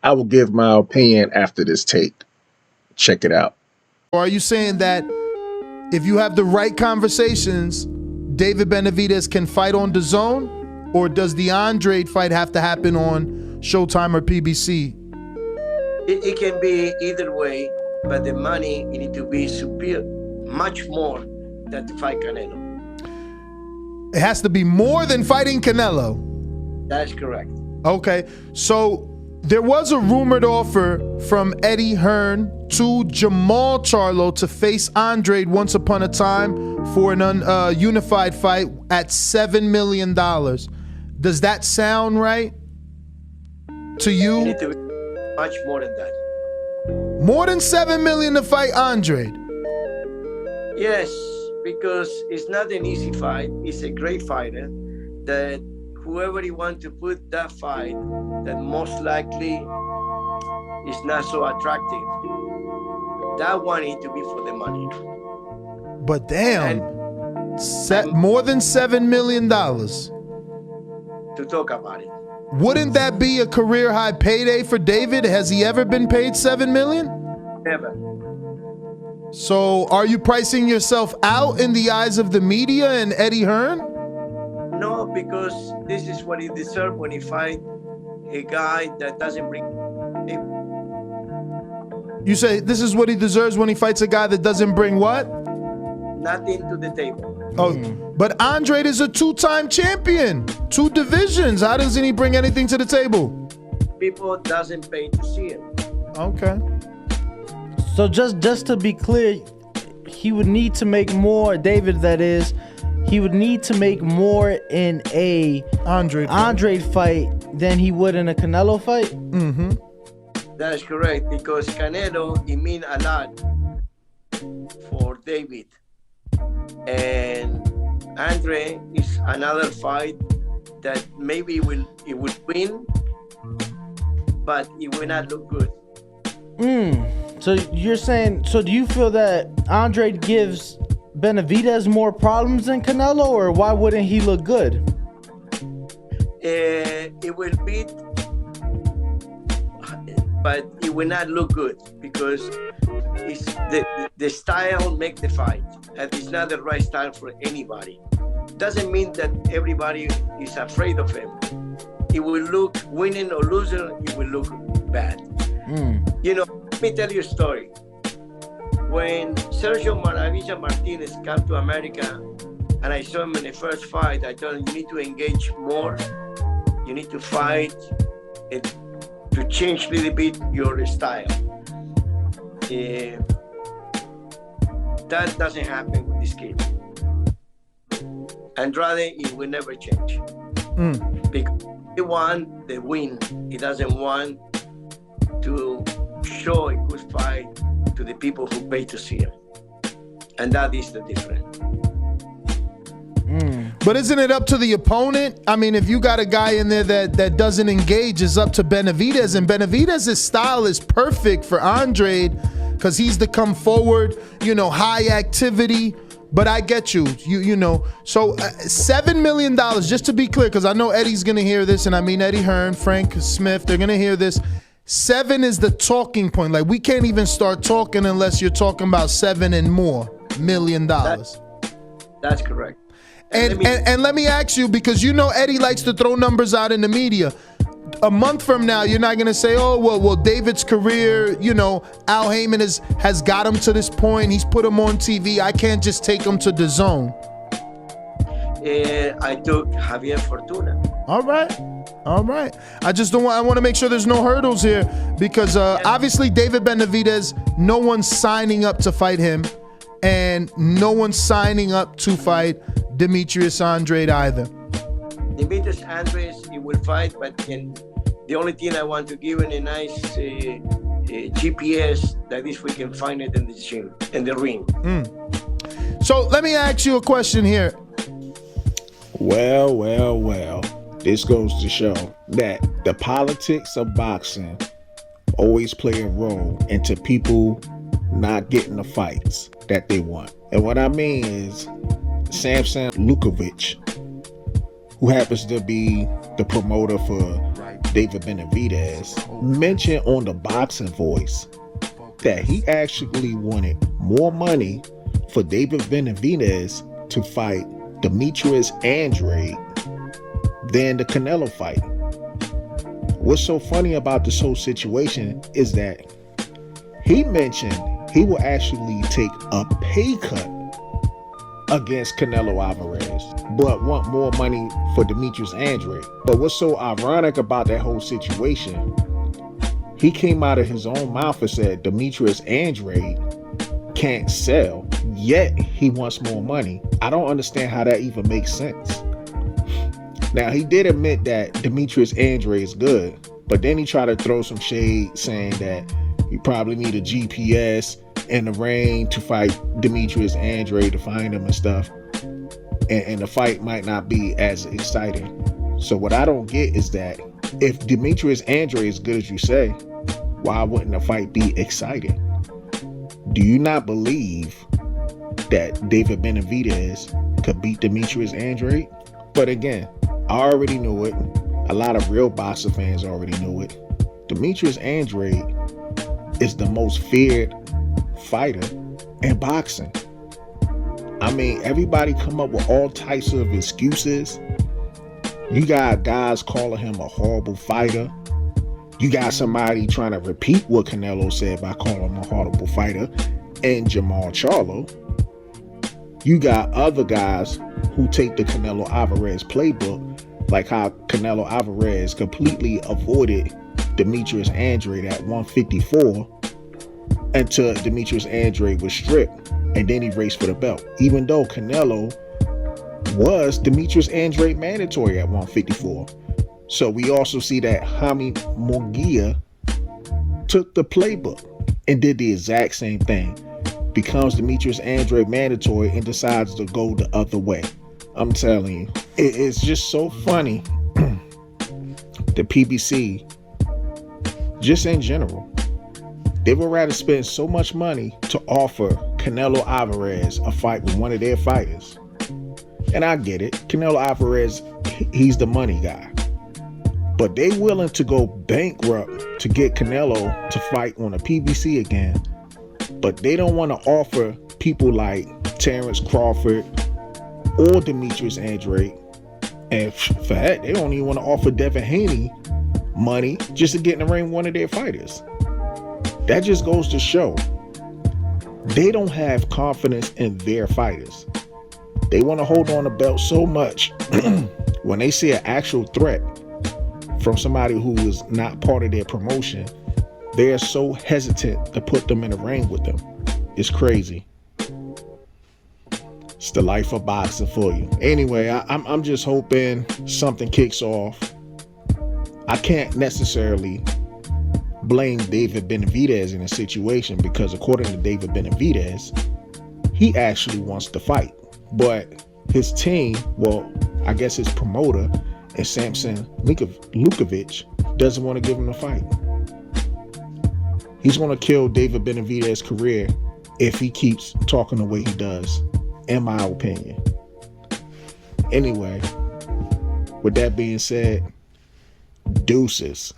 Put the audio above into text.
I will give my opinion after this tape. Check it out. Or are you saying that if you have the right conversations, David Benavidez can fight on DAZN, or does the Andrade fight have to happen on Showtime or PBC? It can be either way, but the money you need to be superior, much more than to fight Canelo. It has to be more than fighting Canelo. That's correct. Okay, so there was a rumored offer from Eddie Hearn to Jamal Charlo to face Andrade once upon a time for an unified fight at $7 million. Does that sound right to you? You need to be much more than that. More than $7 million to fight Andrade? Yes, because it's not an easy fight. He's a great fighter that whoever he wants to put that fight, that most likely is not so attractive. That one need to be for the money. But damn, more than $7 million. To talk about it. Wouldn't that be a career high payday for David? Has he ever been paid $7 million? Never. So are you pricing yourself out in the eyes of the media and Eddie Hearn? No, because this is what he deserves when he fight a guy that doesn't bring. You say this is what he deserves when he fights a guy that doesn't bring what? Nothing to the table. Oh, but Andrade is a two-time champion, 2 divisions. How doesn't he bring anything to the table? People doesn't pay to see him. Okay. So just to be clear, he would need to make more, David, that is, he would need to make more in a Andrade fight than he would in a Canelo fight? Mm-hmm. That is correct, because Canelo, it means a lot for David. And Andre is another fight that maybe it would win, but it will not look good. So you're saying, so do you feel that Andrade gives Benavidez more problems than Canelo, or why wouldn't he look good? It will beat, but it will not look good because it's the style make the fight, and it's not the right style for anybody. Doesn't mean that everybody is afraid of him. It will look, winning or losing, it will look bad. You know, let me tell you a story. When Sergio Maravilla Martinez came to America and I saw him in the first fight, I told him, you need to engage more. You need to fight to change a little bit your style. That doesn't happen with this kid. Andrade, it will never change. Because he wants the win. He doesn't want to show a good fight to the people who pay to see him. And that is the difference. But isn't it up to the opponent? I mean, if you got a guy in there that doesn't engage, it's up to Benavidez. And Benavidez's style is perfect for Andrade because he's the come forward, high activity. But I get you, you know. So $7 million, just to be clear, because I know Eddie's going to hear this, and I mean Eddie Hearn, Frank Smith, they're going to hear this. 7 is the talking point. Like, we can't even start talking unless you're talking about $7 and more million. That's correct. And let me ask you, because Eddie likes to throw numbers out in the media. A month from now, you're not going to say, oh, well, David's career, Al Heyman has got him to this point. He's put him on TV. I can't just take him to DAZN. I took Javier Fortuna. All right. I want to make sure there's no hurdles here because obviously David Benavidez, no one's signing up to fight him, and no one's signing up to fight Demetrius Andrade either. Demetrius Andrade, he will fight, but the only thing I want to give him a nice GPS that is we can find it in the gym, in the ring. So let me ask you a question here. Well. This goes to show that the politics of boxing always play a role into people not getting the fights that they want. And what I mean is Samson Lukovic, who happens to be the promoter for David Benavidez, mentioned on the Boxing Voice that he actually wanted more money for David Benavidez to fight Demetrius Andrade than the Canelo fight. What's so funny about this whole situation is that he mentioned he will actually take a pay cut against Canelo Alvarez, but want more money for Demetrius Andrade. But what's so ironic about that whole situation, he came out of his own mouth and said Demetrius Andrade can't sell, yet he wants more money. I don't understand how that even makes sense. Now, he did admit that Demetrius Andrade is good, but then he tried to throw some shade saying that you probably need a GPS in the ring to fight Demetrius Andrade to find him and stuff. And the fight might not be as exciting. So what I don't get is that if Demetrius Andrade is good as you say, why wouldn't the fight be exciting? Do you not believe that David Benavidez could beat Demetrius Andrade? But again, I already knew it. A lot of real boxer fans already knew it. Demetrius Andrade is the most feared fighter in boxing. I mean, everybody come up with all types of excuses. You got guys calling him a horrible fighter. You got somebody trying to repeat what Canelo said by calling him a horrible fighter, and Jamal Charlo. You got other guys who take the Canelo Alvarez playbook, like how Canelo Alvarez completely avoided Demetrius Andrade at 154 until Demetrius Andrade was stripped, and then he raced for the belt, even though Canelo was Demetrius Andrade mandatory at 154. So we also see that Jaime Munguia took the playbook and did the exact same thing, becomes Demetrius Andrade mandatory and decides to go the other way. I'm telling you, it's just so funny. The PBC, just in general, they would rather spend so much money to offer Canelo Alvarez a fight with one of their fighters. And I get it. Canelo Alvarez, he's the money guy. But they willing to go bankrupt to get Canelo to fight on a PBC again. But they don't want to offer people like Terrence Crawford or Demetrius Andrade. And for that, they don't even want to offer Devin Haney money just to get in the ring with one of their fighters. That just goes to show they don't have confidence in their fighters. They want to hold on the belt so much when they see an actual threat from somebody who is not part of their promotion, they are so hesitant to put them in the ring with them. It's crazy. It's the life of boxing for you. Anyway, I'm just hoping something kicks off. I can't necessarily blame David Benavidez in a situation because according to David Benavidez, he actually wants to fight. But his team, well, I guess his promoter and Samson Lukovic doesn't want to give him a fight. He's going to kill David Benavidez's career if he keeps talking the way he does, in my opinion. Anyway, with that being said, deuces.